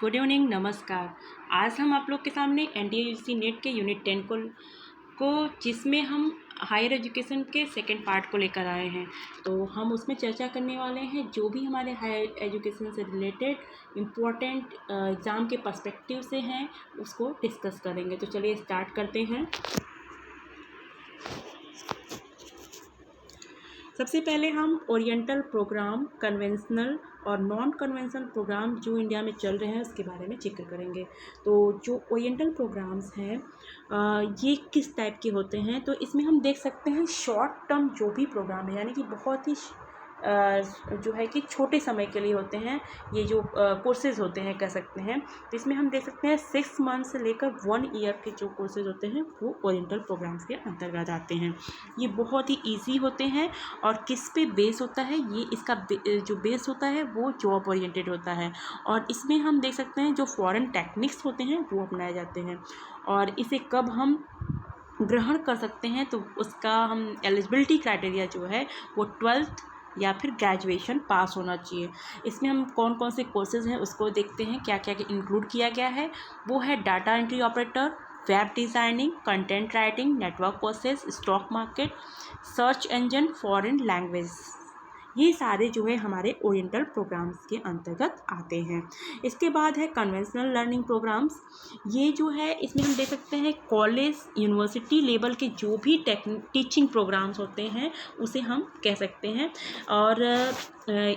Good evening, नमस्कार। आज हम आप लोग के सामने एनडीए यूजीसी नेट के यूनिट 10 को जिसमें हम हायर एजुकेशन के सेकंड पार्ट को लेकर आए हैं। तो हम उसमें चर्चा करने वाले हैं जो भी हमारे हायर एजुकेशन से रिलेटेड इम्पोर्टेंट एग्ज़ाम के पर्सपेक्टिव से हैं, उसको डिस्कस करेंगे। तो चलिए स्टार्ट करते हैं। सबसे पहले हम ओरिएंटल प्रोग्राम, कन्वेंशनल और नॉन कन्वेंशनल प्रोग्राम जो इंडिया में चल रहे हैं उसके बारे में जिक्र करेंगे। तो जो ओरिएंटल प्रोग्राम्स हैं ये किस टाइप के होते हैं, तो इसमें हम देख सकते हैं शॉर्ट टर्म जो भी प्रोग्राम है, यानी कि बहुत ही जो है कि छोटे समय के लिए होते हैं। ये जो कोर्सेज़ होते हैं कह सकते हैं, तो इसमें हम देख सकते हैं 6 मंथ से लेकर 1 ईयर के जो कोर्सेज़ होते हैं वो ओरिएंटल प्रोग्राम्स के अंतर्गत आते हैं। ये बहुत ही ईजी होते हैं और किस पे बेस होता है, ये इसका जो बेस होता है वो जॉब ओरिएंटेड होता है। और इसमें हम देख सकते हैं जो फॉरेन टेक्निक्स होते हैं वो अपनाए जाते हैं। और इसे कब हम ग्रहण कर सकते हैं, तो उसका हम एलिजिबिलिटी क्राइटेरिया जो है वो 12th या फिर ग्रेजुएशन पास होना चाहिए। इसमें हम कौन कौन से कोर्सेज़ हैं उसको देखते हैं, क्या क्या इंक्लूड किया गया है। वो है data entry operator, web designing, content writing, network courses, stock market, search engine, foreign language. ये सारे जो है हमारे ओरिएंटल प्रोग्राम्स के अंतर्गत आते हैं। इसके बाद है कन्वेंशनल लर्निंग प्रोग्राम्स। ये जो है इसमें हम देख सकते हैं कॉलेज यूनिवर्सिटी लेवल के जो भी टीचिंग प्रोग्राम्स होते हैं उसे हम कह सकते हैं। और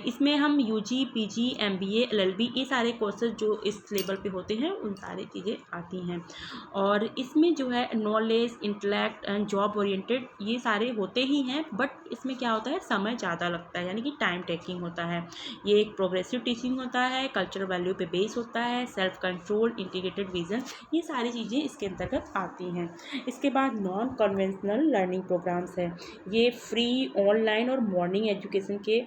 इसमें हम यूजी, पीजी, एमबीए, एलएलबी ये सारे कोर्सेज जो इस लेवल पे होते हैं उन सारी चीज़ें आती हैं। और इसमें जो है knowledge, intellect and job oriented ये सारे होते ही हैं, बट इसमें क्या होता है समय ज़्यादा लगता है, यानी कि टाइम टेकिंग होता है। ये एक प्रोग्रेसिव टीचिंग होता है, कल्चरल वैल्यू पे बेस होता है, सेल्फ कंट्रोल, इंटीग्रेटेड विजन, ये सारी चीज़ें इसके अंतर्गत आती हैं। इसके बाद नॉन कन्वेंशनल लर्निंग प्रोग्राम्स है। ये फ्री, ऑनलाइन और मॉर्निंग एजुकेशन के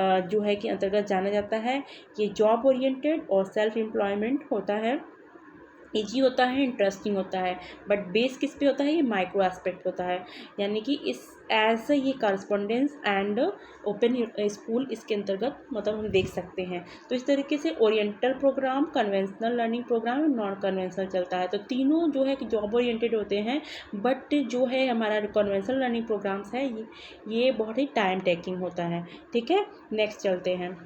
जो है कि अंतर्गत जाना जाता है। ये जॉब ओरिएंटेड और सेल्फ एम्प्लॉयमेंट होता है, ईजी होता है, इंटरेस्टिंग होता है। बट बेस किस पे होता है, ये माइक्रो एस्पेक्ट होता है, यानी कि इस एज ये करस्पॉन्डेंस एंड ओपन स्कूल इसके अंतर्गत मतलब हम देख सकते हैं। तो इस तरीके से oriental program, conventional learning program और नॉन कन्वेंशनल चलता है। तो तीनों जो है कि जॉब ओरिएंटेड होते हैं, बट जो है हमारा कन्वेंशनल लर्निंग प्रोग्राम्स है ये बहुत ही टाइम टेकिंग होता है। ठीक है, नेक्स्ट चलते हैं।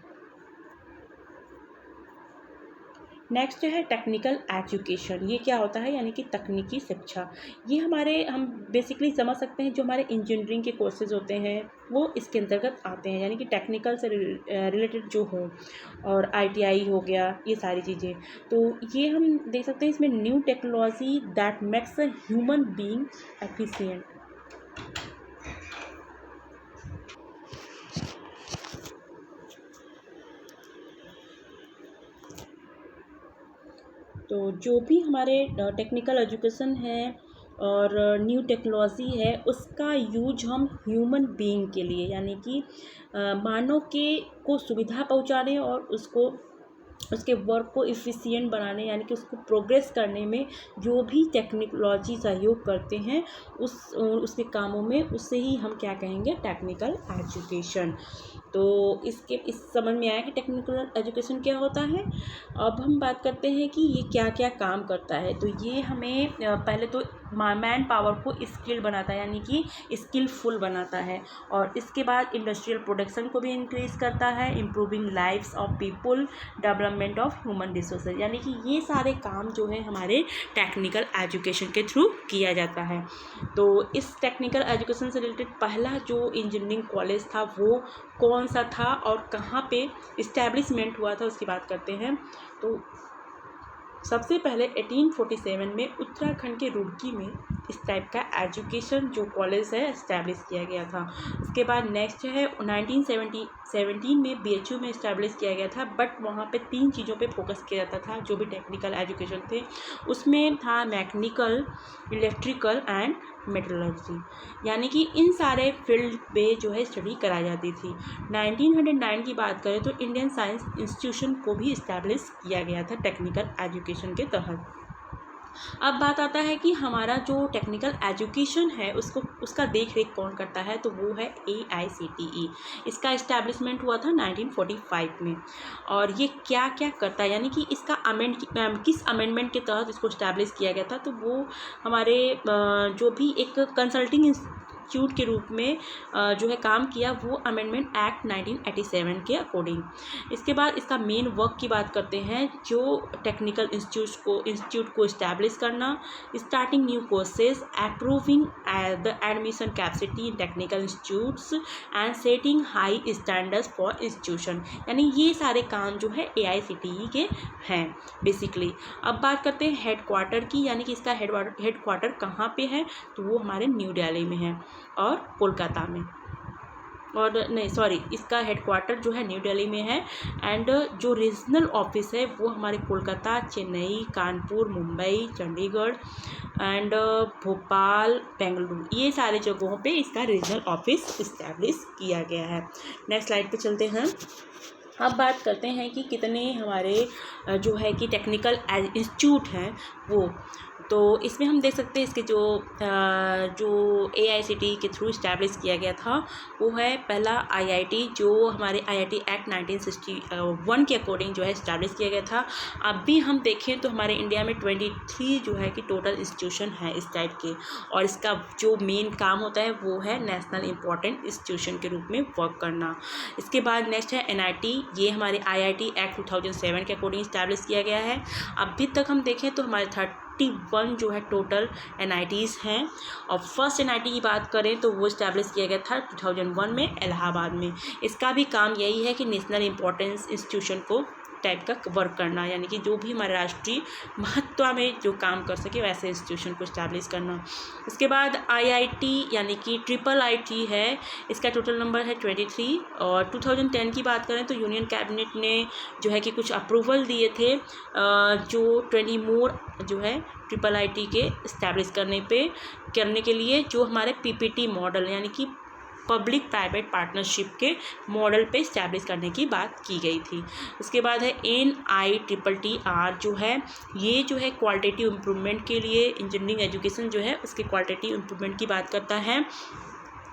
नेक्स्ट है टेक्निकल एजुकेशन। ये क्या होता है, यानी कि तकनीकी शिक्षा। ये हम बेसिकली समझ सकते हैं जो हमारे इंजीनियरिंग के कोर्सेज होते हैं वो इसके अंतर्गत आते हैं, यानी कि टेक्निकल से रिलेटेड जो हो, और आईटीआई हो गया, ये सारी चीज़ें। तो ये हम देख सकते हैं इसमें new technology that makes a human being efficient. तो जो भी हमारे टेक्निकल एजुकेशन है और न्यू टेक्नोलॉजी है उसका यूज हम ह्यूमन बीइंग के लिए, यानी कि मानव के को सुविधा पहुंचाने और उसके वर्क को एफिशिएंट बनाने, यानी कि उसको प्रोग्रेस करने में जो भी टेक्नोलॉजी सहयोग करते हैं उसके कामों में, उससे ही हम क्या कहेंगे, टेक्निकल एजुकेशन। तो इस समझ में आया कि टेक्निकल एजुकेशन क्या होता है। अब हम बात करते हैं कि ये क्या क्या काम करता है। तो ये हमें पहले तो मैन पावर को स्किल बनाता है, यानी कि स्किलफुल बनाता है। और इसके बाद इंडस्ट्रियल प्रोडक्शन को भी इंक्रीज करता है, improving lifes of people, development of human resources, यानी कि ये सारे काम जो है हमारे टेक्निकल एजुकेशन के थ्रू किया जाता है। तो इस टेक्निकल एजुकेशन से रिलेटेड पहला जो इंजीनियरिंग कॉलेज था वो कौन सा था और कहाँ पे इस्टेब्लिशमेंट हुआ था, उसकी बात करते हैं। तो सबसे पहले 1847 में उत्तराखंड के रुड़की में इस टाइप का एजुकेशन जो कॉलेज है इस्टेब्लिश किया गया था। उसके बाद नेक्स्ट है 1917 में बीएचयू में इस्टेब्लिश किया गया था, बट वहाँ पे 3 चीज़ों पे फोकस किया जाता था जो भी टेक्निकल एजुकेशन थे। उसमें था मैकेनिकल, इलेक्ट्रिकल एंड मेटलर्जी, यानी कि इन सारे फील्ड पे जो है स्टडी कराई जाती थी। 1909 की बात करें तो इंडियन साइंस इंस्टीट्यूशन को भी इस्टेब्लिश किया गया था टेक्निकल एजुकेशन के तहत। अब बात आता है कि हमारा जो टेक्निकल एजुकेशन है उसका देख रेख कौन करता है, तो वो है AICTE। इसका इस्टेब्लिशमेंट हुआ था 1945 में। और ये क्या क्या करता है, यानी कि इसका किस अमेंडमेंट के तहत इसको इस्टेब्लिश किया गया था, तो वो हमारे जो भी एक कंसल्टिंग इंस्टीट्यूट के रूप में जो है काम किया, वो अमेंडमेंट एक्ट 1987 के अकॉर्डिंग। इसके बाद इसका मेन वर्क की बात करते हैं, जो टेक्निकल इंस्टीट्यूट को इस्टेब्लिश करना, starting new courses, approving the admission capacity in technical institutes and setting high standards for institution. यानी ये सारे काम जो है AICTE के हैं बेसिकली। अब बात करते हैं हेड क्वार्टर की, यानी कि इसका हेड क्वार्टर कहाँ पे है, तो वो हमारे न्यू दिल्ली में है और कोलकाता में, और नहीं सॉरी, इसका हेडक्वार्टर जो है न्यू दिल्ली में है। एंड जो रीजनल ऑफिस है वो हमारे कोलकाता, चेन्नई, कानपुर, मुंबई, चंडीगढ़ एंड भोपाल, बेंगलुरु, ये सारे जगहों पे इसका रीजनल ऑफिस इस्टेब्लिश किया गया है। नेक्स्ट स्लाइड पे चलते हैं। अब बात करते हैं कि कितने हमारे जो है कि टेक्निकल इंस्टीट्यूट हैं वो, तो इसमें हम देख सकते हैं इसके जो AICTE के थ्रू इस्टेब्लिश किया गया था वो है पहला IIT, जो हमारे IIT एक्ट 1961 के अकॉर्डिंग जो है इस्टेब्लिश किया गया था। अब भी हम देखें तो हमारे इंडिया में 23 जो है कि टोटल इंस्टीट्यूशन है इस टाइप के, और इसका जो मेन काम होता है वो है नेशनल इम्पॉर्टेंट इंस्टीट्यूशन के रूप में वर्क करना। इसके बाद नेक्स्ट है NIT, ये हमारे IIT एक्ट 2007 के अकॉर्डिंग इस्टेब्लिश किया गया है। अभी तक हम देखें तो हमारे 31 जो है टोटल NITs हैं, और फर्स्ट NIT की बात करें तो वो इस्टेब्लिश किया गया था 2001 में इलाहाबाद में। इसका भी काम यही है कि नेशनल इम्पोर्टेंस इंस्टीट्यूशन को टाइप का वर्क करना, यानी कि जो भी हमारे राष्ट्रीय महत्व में जो काम कर सके वैसे इंस्टीट्यूशन को इस्टेब्लिश करना। इसके बाद IIT यानी कि IIIT है, इसका टोटल नंबर है 23। और 2010 की बात करें तो यूनियन कैबिनेट ने जो है कि कुछ अप्रूवल दिए थे जो 20 मोर जो है IIIT के इस्टेब्लिश करने के लिए, जो हमारे PPP मॉडल यानी कि पब्लिक प्राइवेट पार्टनरशिप के मॉडल पे इस्टेब्लिश करने की बात की गई थी। उसके बाद है NITTR जो है, ये जो है क्वालिटेटिव इम्प्रूवमेंट के लिए इंजीनियरिंग एजुकेशन जो है उसके क्वालिटेटिव इम्प्रूवमेंट की बात करता है।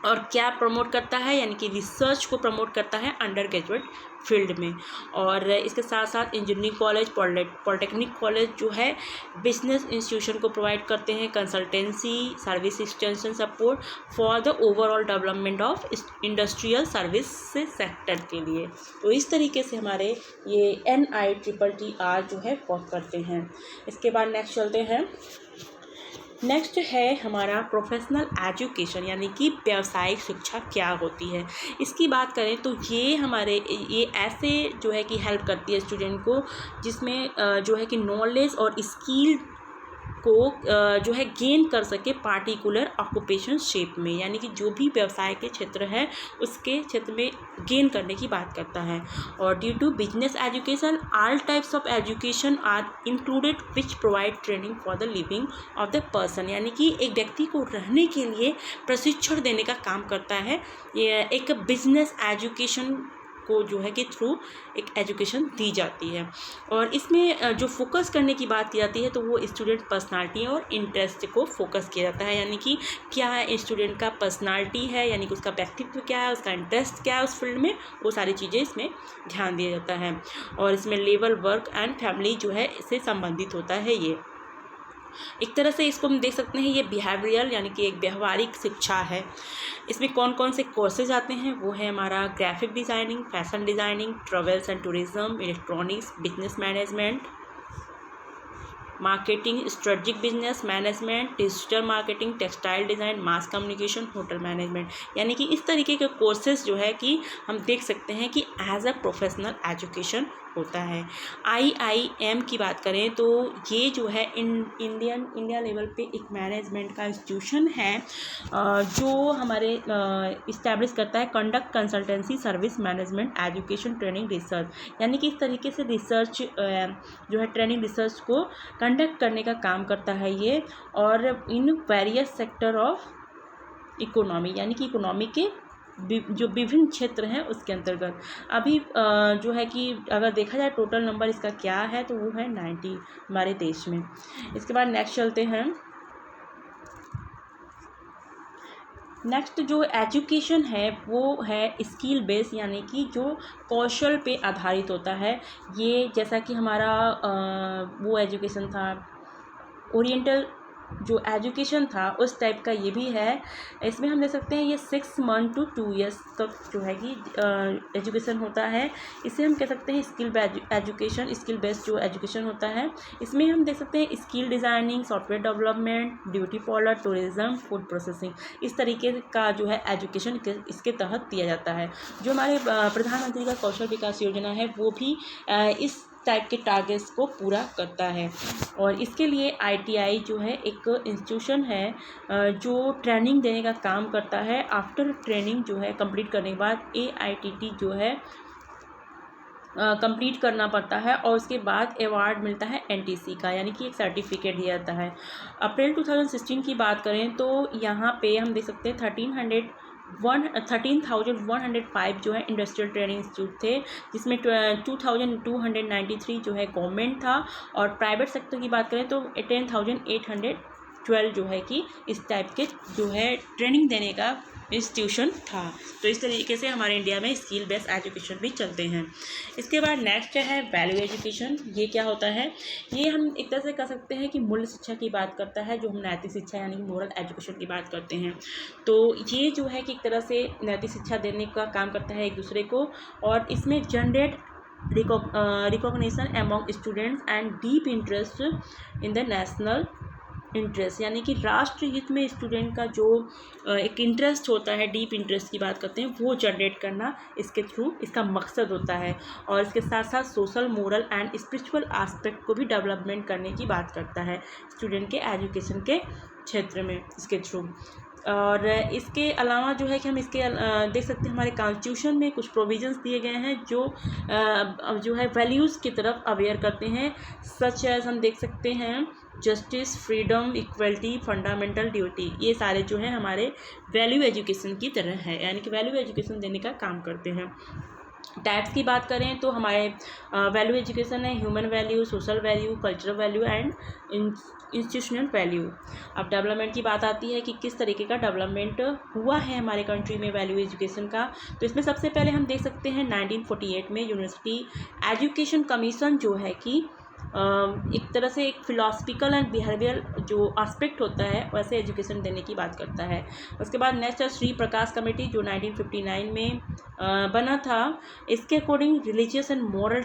और क्या प्रमोट करता है, यानी कि रिसर्च को प्रमोट करता है अंडर ग्रेजुएट फील्ड में। और इसके साथ साथ इंजीनियरिंग कॉलेज, पॉलिटेक्निक कॉलेज जो है बिजनेस इंस्टीट्यूशन को प्रोवाइड करते हैं consultancy service extension support for the overall development of industrial service sector के लिए। तो इस तरीके से हमारे ये NITTR जो है वर्क करते हैं। इसके बाद नेक्स्ट चलते हैं। नेक्स्ट है हमारा प्रोफेशनल एजुकेशन, यानी कि व्यावसायिक शिक्षा क्या होती है। इसकी बात करें तो ये ऐसे जो है कि हेल्प करती है स्टूडेंट को, जिसमें जो है कि नॉलेज और स्किल को जो है गेन कर सके पार्टिकुलर ऑक्यूपेशन शेप में, यानी कि जो भी व्यवसाय के क्षेत्र है उसके क्षेत्र में गेन करने की बात करता है। और due to business education all types of education are included which provide training for the living of the person, यानी कि एक व्यक्ति को रहने के लिए प्रशिक्षण देने का काम करता है। ये एक बिजनेस एजुकेशन को जो है कि थ्रू एक एजुकेशन दी जाती है। और इसमें जो फोकस करने की बात की जाती है तो वो स्टूडेंट पर्सनालिटी और इंटरेस्ट को फोकस किया जाता है, यानी कि क्या है स्टूडेंट का पर्सनालिटी है, यानी कि उसका व्यक्तित्व क्या है, उसका इंटरेस्ट क्या है उस फील्ड में, वो सारी चीज़ें इसमें ध्यान दिया जाता है। और इसमें लेबर, वर्क एंड फैमिली जो है इससे संबंधित होता है। ये एक तरह से इसको हम देख सकते हैं, ये बिहेवियरल यानी कि एक व्यवहारिक शिक्षा है। इसमें कौन कौन से कोर्सेज आते हैं, वो है हमारा graphic designing, fashion designing, travels and tourism, electronics, business management, marketing, strategic business management, digital marketing, textile design, mass communication, hotel management. यानी कि इस तरीके के कोर्सेज जो है कि हम देख सकते हैं कि एज अ प्रोफेशनल एजुकेशन होता है। IIM की बात करें तो ये जो है इंडिया लेवल पे एक मैनेजमेंट का इंस्टीट्यूशन है जो हमारे इस्टेब्लिश करता है conduct consultancy service management education training research, यानी कि इस तरीके से रिसर्च जो है ट्रेनिंग रिसर्च को कंडक्ट करने का काम करता है ये, और in various sector of economy, यानी कि इकोनॉमी के जो विभिन्न क्षेत्र हैं उसके अंतर्गत। अभी जो है कि अगर देखा जाए टोटल नंबर इसका क्या है तो वो है 90 हमारे देश में। इसके बाद नेक्स्ट चलते हैं। नेक्स्ट जो एजुकेशन है वो है स्किल बेस, यानी कि जो कौशल पे आधारित होता है। ये जैसा कि हमारा वो एजुकेशन था, ओरिएंटल जो एजुकेशन था उस टाइप का ये भी है। इसमें हम देख सकते हैं ये 6 मंथ टू 2 ईयर्स तक जो है कि एजुकेशन होता है। इसे हम कह सकते हैं स्किल एजुकेशन, स्किल बेस्ड जो एजुकेशन होता है। इसमें हम देख सकते हैं skill designing, software development, beauty parlour, tourism, food processing, इस तरीके का जो है एजुकेशन इसके तहत दिया जाता है। जो हमारे प्रधानमंत्री का कौशल विकास योजना है वो भी इस टाइप के टारगेट्स को पूरा करता है। और इसके लिए ITI जो है एक इंस्टीट्यूशन है जो ट्रेनिंग देने का काम करता है। आफ्टर ट्रेनिंग जो है कंप्लीट करने के बाद AITT जो है कंप्लीट करना पड़ता है और उसके बाद अवार्ड मिलता है NTC का, यानी कि एक सर्टिफिकेट दिया जाता है। अप्रैल 2016 की बात करें तो यहाँ पे हम देख सकते हैं 13,105 जो है इंडस्ट्रियल ट्रेनिंग इंस्टीट्यूट थे, जिसमें 2,293 जो है गवर्नमेंट था, और प्राइवेट सेक्टर की बात करें तो 10,812 जो है कि इस टाइप के जो है ट्रेनिंग देने का इंस्टीट्यूशन था। तो इस तरीके से हमारे इंडिया में स्किल बेस्ड एजुकेशन भी चलते हैं। इसके बाद नेक्स्ट है वैल्यू एजुकेशन। ये क्या होता है? ये हम एक तरह से कह सकते हैं कि मूल्य शिक्षा की बात करता है, जो हम नैतिक शिक्षा यानी कि मोरल एजुकेशन की बात करते हैं। तो ये जो है कि एक तरह से नैतिक शिक्षा देने का काम करता है एक दूसरे को, और इसमें generate recognition among students and deep interest in the national interest, यानी कि राष्ट्र हित में स्टूडेंट का जो एक इंटरेस्ट होता है, डीप इंटरेस्ट की बात करते हैं, वो जनरेट करना इसके थ्रू इसका मकसद होता है। और इसके साथ साथ social, moral and spiritual aspect को भी डेवलपमेंट करने की बात करता है स्टूडेंट के एजुकेशन के क्षेत्र में इसके थ्रू। और इसके अलावा जो है कि हम इसके देख सकते हैं हमारे कॉन्स्टिट्यूशन में कुछ प्रोविजंस दिए गए हैं जो है वैल्यूज़ की तरफ अवेयर करते हैं। सच एज हम देख सकते हैं justice, freedom, equality, fundamental duty, ये सारे जो है हमारे वैल्यू एजुकेशन की तरह है, यानी कि वैल्यू एजुकेशन देने का काम करते हैं। टाइप्स की बात करें तो हमारे वैल्यू एजुकेशन है human value, social value, cultural value and institutional value. अब डेवलपमेंट की बात आती है कि किस तरीके का डेवलपमेंट हुआ है हमारे कंट्री में वैल्यू एजुकेशन का। तो इसमें सबसे पहले हम देख सकते हैं 1948 में यूनिवर्सिटी एजुकेशन कमीशन जो है कि एक तरह से एक फिलोसफिकल एंड बिहेवियर जो एस्पेक्ट होता है वैसे एजुकेशन देने की बात करता है। उसके बाद नेक्स्ट है श्री प्रकाश कमेटी जो 1959 में बना था। इसके according religious and moral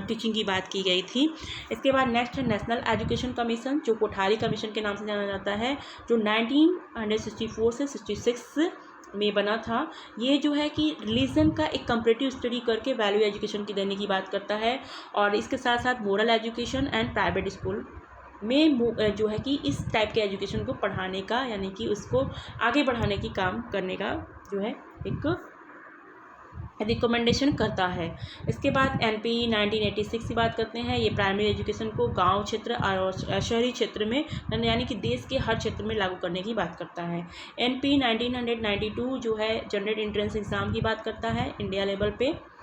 teaching की बात की गई थी। इसके बाद नेक्स्ट है नेशनल एजुकेशन कमीशन जो कोठारी कमीशन के नाम से जाना जाता है, जो 1964 से 66 में बना था। ये जो है कि रिलीजन का एक कंपैरेटिव स्टडी करके वैल्यू एजुकेशन की देने की बात करता है। और इसके साथ साथ moral education and private school में जो है कि इस टाइप के एजुकेशन को पढ़ाने का, यानी कि उसको आगे बढ़ाने की काम करने का जो है एक रिकमेंडेशन करता है। इसके बाद NP 1986 की बात करते हैं। ये प्राइमरी एजुकेशन को गांव क्षेत्र और शहरी क्षेत्र में, यानी कि देश के हर क्षेत्र में लागू करने की बात करता है। NP 1992 जो है जनरल एंट्रेंस एग्ज़ाम की बात करता है इंडिया लेवल पे।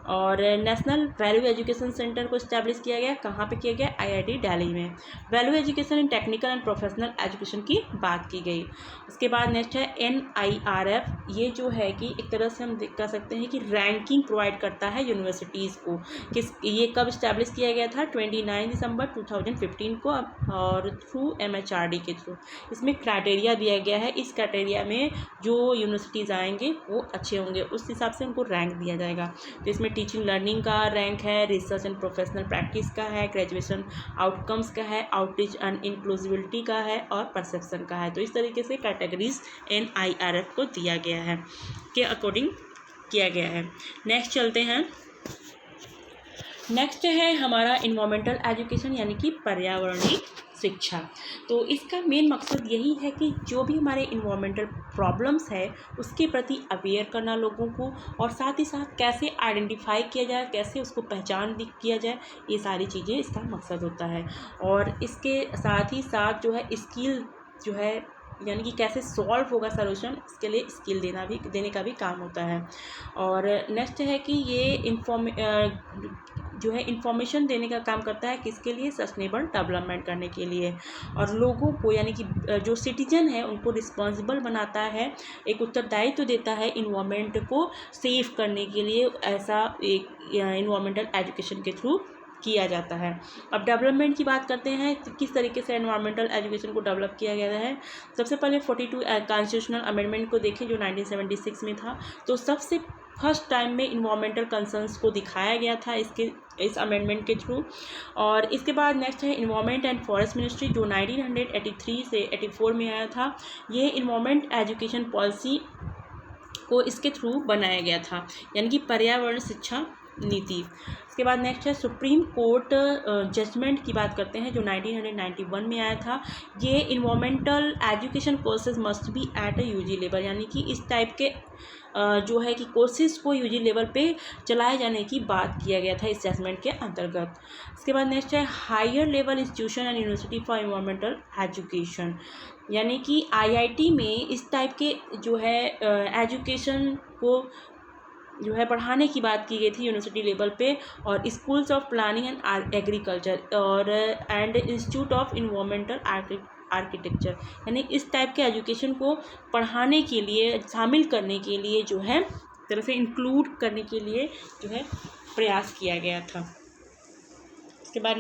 और नेशनल वैल्यू एजुकेशन सेंटर को इस्टेब्लिश किया गया, कहाँ पे किया गया? IIT दिल्ली में। Value education in technical and professional education की बात की गई। उसके बाद नेक्स्ट है NIRF। ये जो है कि एक तरह से हम कह सकते हैं कि रैंकिंग प्रोवाइड करता है यूनिवर्सिटीज़ को। ये कब इस्टेब्लिश किया गया था? 29 दिसंबर 2015 को, और थ्रू MHRD के थ्रू। इसमें क्राइटेरिया दिया गया है। इस क्राइटेरिया में जो यूनिवर्सिटीज़ आएंगे वो अच्छे होंगे, उस हिसाब से उनको रैंक दिया जाएगा। तो इसमें टीचिंग लर्निंग का रैंक है, रिसर्च एंड प्रोफेशनल प्रैक्टिस का है, ग्रेजुएशन आउटकम्स का है, आउटरीच एंड इंक्लूसिविटी का है, और परसेप्शन का है। तो इस तरीके से कैटेगरीज NIRF को दिया गया है, के अकॉर्डिंग किया गया है। नेक्स्ट चलते हैं। नेक्स्ट है हमारा इन्वायरमेंटल एजुकेशन, यानी कि पर्यावरणीय शिक्षा। तो इसका मेन मकसद यही है कि जो भी हमारे इन्वायरमेंटल प्रॉब्लम्स है उसके प्रति अवेयर करना लोगों को, और साथ ही साथ कैसे आइडेंटिफाई किया जाए, कैसे उसको पहचान किया जाए, ये सारी चीज़ें इसका मकसद होता है। और इसके साथ ही साथ जो है स्किल जो है यानी कि कैसे सॉल्व होगा सॉल्यूशन, इसके लिए स्किल देने का भी काम होता है। और नेक्स्ट है कि ये जो है इंफॉर्मेशन देने का काम करता है, किसके लिए, सस्टेनेबल डेवलपमेंट करने के लिए। और लोगों को यानी कि जो सिटीजन है उनको रिस्पॉन्सिबल बनाता है, एक उत्तरदायित्व देता है इन्वायरमेंट को सेव करने के लिए। ऐसा एक इन्वायरमेंटल एजुकेशन के थ्रू किया जाता है। अब डेवलपमेंट की बात करते हैं तो किस तरीके से एनवायरमेंटल एजुकेशन को डेवलप किया गया है। सबसे पहले 42 कॉन्स्टिट्यूशनल अमेंडमेंट को देखें जो 1976 में था। तो सबसे फर्स्ट टाइम में इन्वायरमेंटल कंसर्न्स को दिखाया गया था इस अमेंडमेंट के थ्रू। और इसके बाद नेक्स्ट है इन्वायरमेंट एंड फॉरेस्ट मिनिस्ट्री जो 1983 से 84 में आया था। ये इन्वायरमेंट एजुकेशन पॉलिसी को इसके थ्रू बनाया गया था, यानी कि पर्यावरण शिक्षा नीति। इसके बाद नेक्स्ट है सुप्रीम कोर्ट जजमेंट की बात करते हैं जो 1991 में आया था। ये environmental education courses must be at a UG level, यानी कि इस टाइप के जो है कि कोर्सेज को यूजी लेवल पे चलाए जाने की बात किया गया था इस जजमेंट के अंतर्गत। इसके बाद नेक्स्ट है higher level institution and university for environmental education, यानी कि आईआईटी में इस टाइप के जो है एजुकेशन को जो है बढ़ाने की बात की गई थी यूनिवर्सिटी लेवल पे। और schools of planning and agriculture और and institute of environmental architecture, यानी इस टाइप के एजुकेशन को पढ़ाने के लिए, शामिल करने के लिए जो है तरह से इंक्लूड करने के लिए जो है प्रयास किया गया था। इसके बाद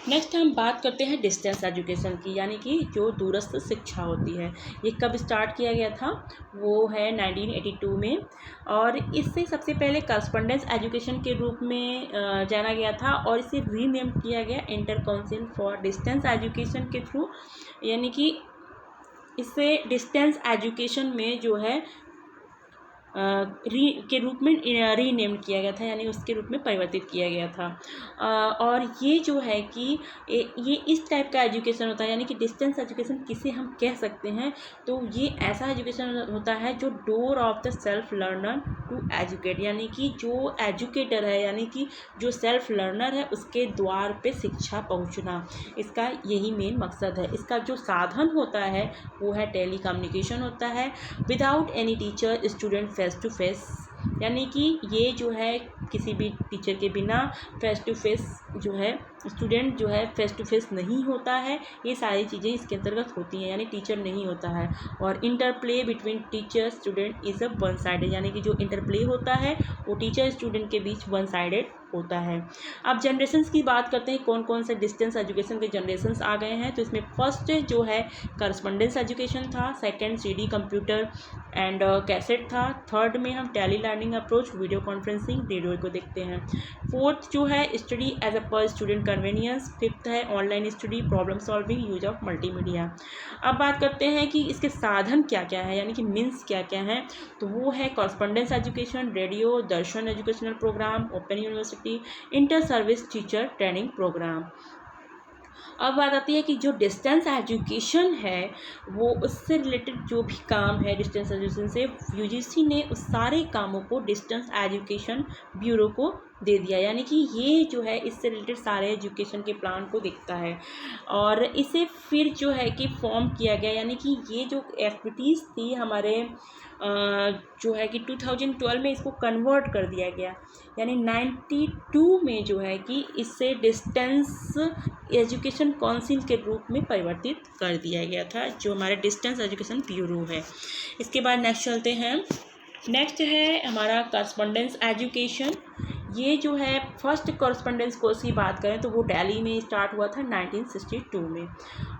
नेक्स्ट हम बात करते हैं डिस्टेंस एजुकेशन की, यानी कि जो दूरस्थ शिक्षा होती है। ये कब स्टार्ट किया गया था, वो है 1982 में। और इससे सबसे पहले करस्पॉन्डेंस एजुकेशन के रूप में जाना गया था और इसे रीनेम किया गया inter council for distance education के थ्रू, यानी कि इससे डिस्टेंस एजुकेशन में जो है के रूप में रीनेम किया गया था, यानी उसके रूप में परिवर्तित किया गया था। और ये जो है कि ये इस टाइप का एजुकेशन होता है, यानी कि डिस्टेंस एजुकेशन किसे हम कह सकते हैं, तो ये ऐसा एजुकेशन होता है जो door of the self learner to educate, यानी कि जो एजुकेटर है, यानी कि जो सेल्फ लर्नर है उसके द्वार पे शिक्षा पहुंचना, इसका यही मेन मकसद है। इसका जो साधन होता है वो है टेली कम्युनिकेशन होता है, without any teacher student face to face, यानी कि ये जो है किसी भी टीचर के बिना फेस टू फेस जो है स्टूडेंट जो है फेस टू फेस नहीं होता है। ये सारी चीज़ें इसके अंतर्गत होती हैं, यानी टीचर नहीं होता है। और interplay between teacher student is a one sided, यानी कि जो इंटरप्ले होता है वो टीचर स्टूडेंट के बीच वन साइडेड होता है। अब जनरेशन्स की बात करते हैं, कौन कौन से डिस्टेंस एजुकेशन के जनरेशन्स आ गए हैं। तो इसमें फर्स्ट जो है करस्पॉन्डेंस एजुकेशन था, second CD computer and cassette था, थर्ड में हम tele learning approach video conferencing radio को देखते हैं, फोर्थ जो है स्टडी एज अ पर स्टूडेंट कन्वीनियंस, फिफ्थ है online study problem solving use of multimedia. अब बात करते हैं कि इसके साधन क्या क्या है, यानी कि मीन्स क्या क्या हैं। तो वो है correspondence education, radio, Darshan educational programme, open university, inter service teacher training programme. अब बात आती है कि जो डिस्टेंस एजुकेशन है वो उससे रिलेटेड जो भी काम है डिस्टेंस एजुकेशन से, यूजीसी ने उस सारे कामों को डिस्टेंस एजुकेशन ब्यूरो को दे दिया, यानी कि ये जो है इससे रिलेटेड सारे एजुकेशन के प्लान को देखता है। और इसे फिर जो है कि फॉर्म किया गया, यानी कि ये जो एक्टिविटीज़ थी हमारे जो है कि 2012 में इसको कन्वर्ट कर दिया गया, यानी 92 में जो है कि इससे डिस्टेंस एजुकेशन काउंसिल के रूप में परिवर्तित कर दिया गया था, जो हमारे डिस्टेंस एजुकेशन ब्यूरो है। इसके बाद नेक्स्ट चलते हैं, नेक्स्ट है हमारा कॉरस्पॉन्डेंस एजुकेशन। ये जो है फर्स्ट कॉरस्पॉन्डेंस कोर्स की बात करें तो वो दिल्ली में स्टार्ट हुआ था 1962 में।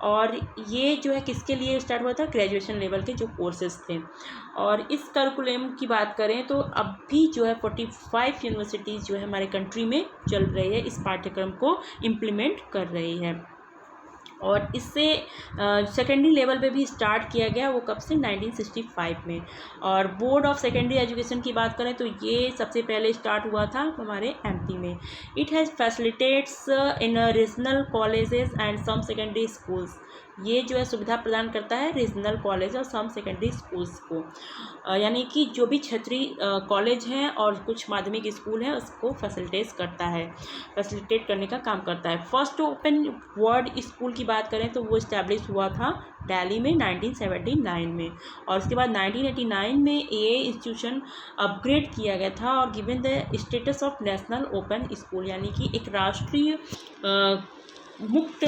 और ये जो है किसके लिए स्टार्ट हुआ था, ग्रेजुएशन लेवल के जो कोर्सेज थे। और इस करिकुलम की बात करें तो अब भी जो है 45 यूनिवर्सिटीज़ जो है हमारे कंट्री में चल रही है, इस पाठ्यक्रम को इम्प्लीमेंट कर रही है। और इससे सेकेंडरी लेवल पे भी स्टार्ट किया गया, वो कब से 1965 में। और बोर्ड ऑफ सेकेंडरी एजुकेशन की बात करें तो ये सबसे पहले स्टार्ट हुआ था हमारे एमपी में। It has facilitates in regional colleges and some secondary schools, ये जो है सुविधा प्रदान करता है रीजनल कॉलेज और सम सेकेंडरी स्कूल्स को, यानी कि जो भी क्षेत्रीय कॉलेज हैं और कुछ माध्यमिक स्कूल हैं उसको फैसिलिटेट करने का काम करता है। फर्स्ट ओपन वर्ड स्कूल की बात करें तो वो इस्टेब्लिश हुआ था दिल्ली में 1979 में, और उसके बाद 1989 में ये इंस्टीट्यूशन अपग्रेड किया गया था और given the status of national open school, यानी कि एक राष्ट्रीय मुक्त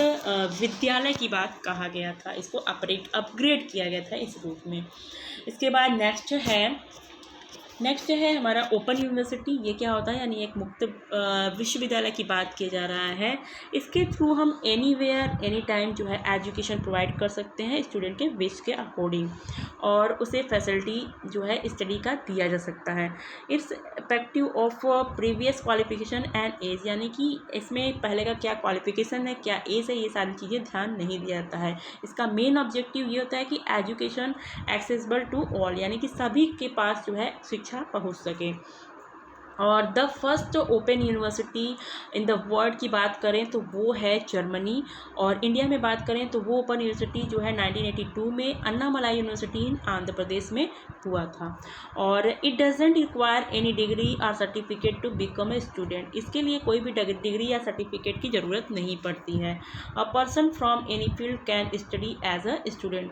विद्यालय की बात कहा गया था, इसको अपग्रेड किया गया था इस रूप में। इसके बाद नेक्स्ट है हमारा ओपन यूनिवर्सिटी। ये क्या होता है, यानी एक मुक्त विश्वविद्यालय की बात किया जा रहा है। इसके थ्रू हम एनीवेयर एनी टाइम जो है एजुकेशन प्रोवाइड कर सकते हैं स्टूडेंट के विश के अकॉर्डिंग, और उसे फैसिलिटी जो है स्टडी का दिया जा सकता है। It's effective of previous qualification and age, यानी कि इसमें पहले का क्या क्वालिफिकेशन है, क्या एज है, ये सारी चीज़ें ध्यान नहीं दिया जाता है। इसका मेन ऑब्जेक्टिव ये होता है कि एजुकेशन एक्सेसिबल टू ऑल, यानी कि सभी के पास जो है शिक्षा पहुंच सके। और the first open university in the world की बात करें तो वो है जर्मनी, और इंडिया में बात करें तो वो ओपन यूनिवर्सिटी जो है 1982 में अन्नामलाई यूनिवर्सिटी इन आंध्र प्रदेश में हुआ था। और it doesn't require any degree और certificate to become a student, इसके लिए कोई भी डिग्री या सर्टिफिकेट की ज़रूरत नहीं पड़ती है। A person from any field can study as a student,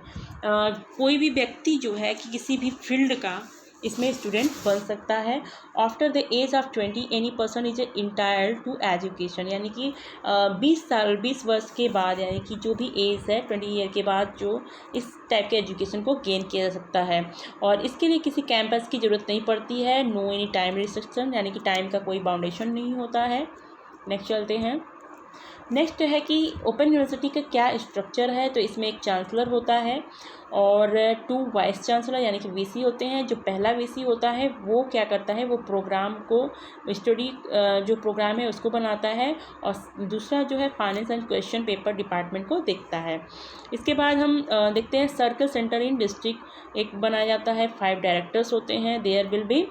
कोई भी व्यक्ति जो है कि किसी भी फील्ड का इसमें स्टूडेंट बन सकता है। After the age of 20 any person is entitled to education, यानी कि 20 वर्ष के बाद, यानी कि जो भी एज है 20 ईयर के बाद जो इस टाइप के एजुकेशन को गेन किया जा सकता है। और इसके लिए किसी कैंपस की ज़रूरत नहीं पड़ती है। नो एनी टाइम रिस्ट्रिक्शन, यानी कि टाइम का कोई बाउंडेशन नहीं होता है। नेक्स्ट चलते हैं। नेक्स्ट है कि ओपन यूनिवर्सिटी का क्या स्ट्रक्चर है, तो इसमें एक चांसलर होता है और 2 वाइस चांसलर यानी कि वीसी होते हैं। जो पहला वीसी होता है वो क्या करता है, वो प्रोग्राम को स्टडी जो प्रोग्राम है उसको बनाता है, और दूसरा जो है finance and question paper department को देखता है। इसके बाद हम देखते हैं सर्कल सेंटर इन डिस्ट्रिक्ट एक बनाया जाता है। 5 डायरेक्टर्स होते हैं। There will be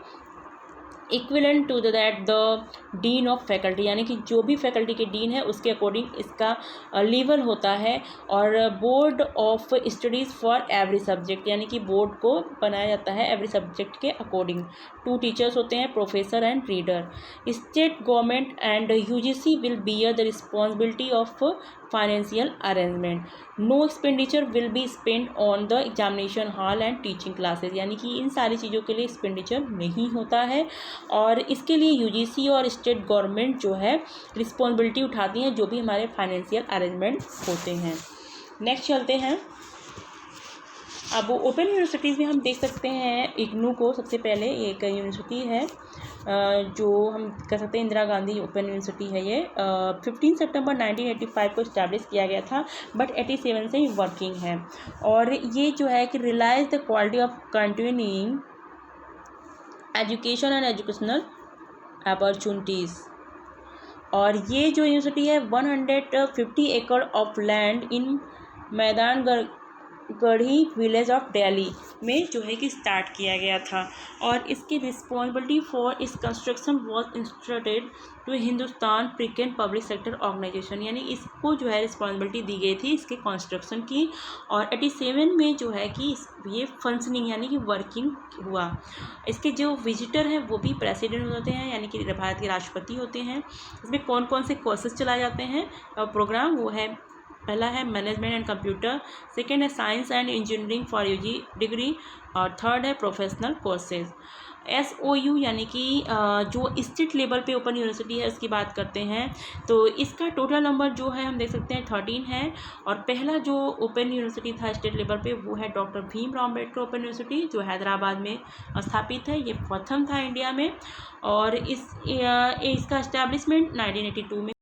equivalent to that the dean of faculty, यानी कि जो भी फैकल्टी के डीन है उसके अकॉर्डिंग इसका लेवल होता है। और board of studies for every subject, यानी कि बोर्ड को बनाया जाता है एवरी सब्जेक्ट के अकॉर्डिंग। 2 टीचर्स होते हैं, professor and reader. State government and UGC will bear the responsibility of financial arrangement. No expenditure will be spend on the examination hall and teaching classes, यानी कि इन सारी चीज़ों के लिए एक्सपेंडिचर नहीं होता है। और इसके लिए यूजीसी और स्टेट गवर्नमेंट जो है रिस्पॉन्सिबिलिटी उठाती हैं जो भी हमारे फाइनेंशियल अरेंजमेंट होते हैं। नेक्स्ट चलते हैं। अब ओपन यूनिवर्सिटीज़ में हम देख सकते हैं इग्नू को, सबसे पहले एक यूनिवर्सिटी है जो हम कह सकते हैं इंदिरा गांधी ओपन यूनिवर्सिटी है। ये 15 सितंबर 1985 को इस्टेब्लिश किया गया था, बट 87 से वर्किंग है। और ये जो है कि realise the quality of continuing education and educational opportunities. और ये जो यूनिवर्सिटी है 150 एकड़ ऑफ लैंड इन मैदान गढ़ी विलेज ऑफ दिल्ली में जो है कि स्टार्ट किया गया था। और इसकी रिस्पॉन्सिबिलिटी फॉर इस construction was instructed to Hindustan Prefab public sector organisation, यानी इसको जो है रिस्पॉन्सिबिलिटी दी गई थी इसके कंस्ट्रक्शन की। और 87 में जो है कि ये फंक्शनिंग यानी कि वर्किंग हुआ। इसके जो विजिटर हैं वो भी प्रेसिडेंट होते हैं, यानी कि भारत के राष्ट्रपति होते हैं। इसमें कौन कौन से कोर्सेज चलाए जाते हैं प्रोग्राम, वो है पहला है मैनेजमेंट एंड कंप्यूटर, सेकेंड है science and engineering for UG degree, और थर्ड है प्रोफेशनल कोर्सेज। SOU यानी कि जो स्टेट लेवल पे ओपन यूनिवर्सिटी है उसकी बात करते हैं, तो इसका टोटल नंबर जो है हम देख सकते हैं 13 है। और पहला जो ओपन यूनिवर्सिटी था स्टेट लेवल पे वो है doctor Bhimrao Ambedkar open university जो हैदराबाद में स्थापित है। ये प्रथम था इंडिया में, और इसका इस्टेब्लिशमेंट 1982 में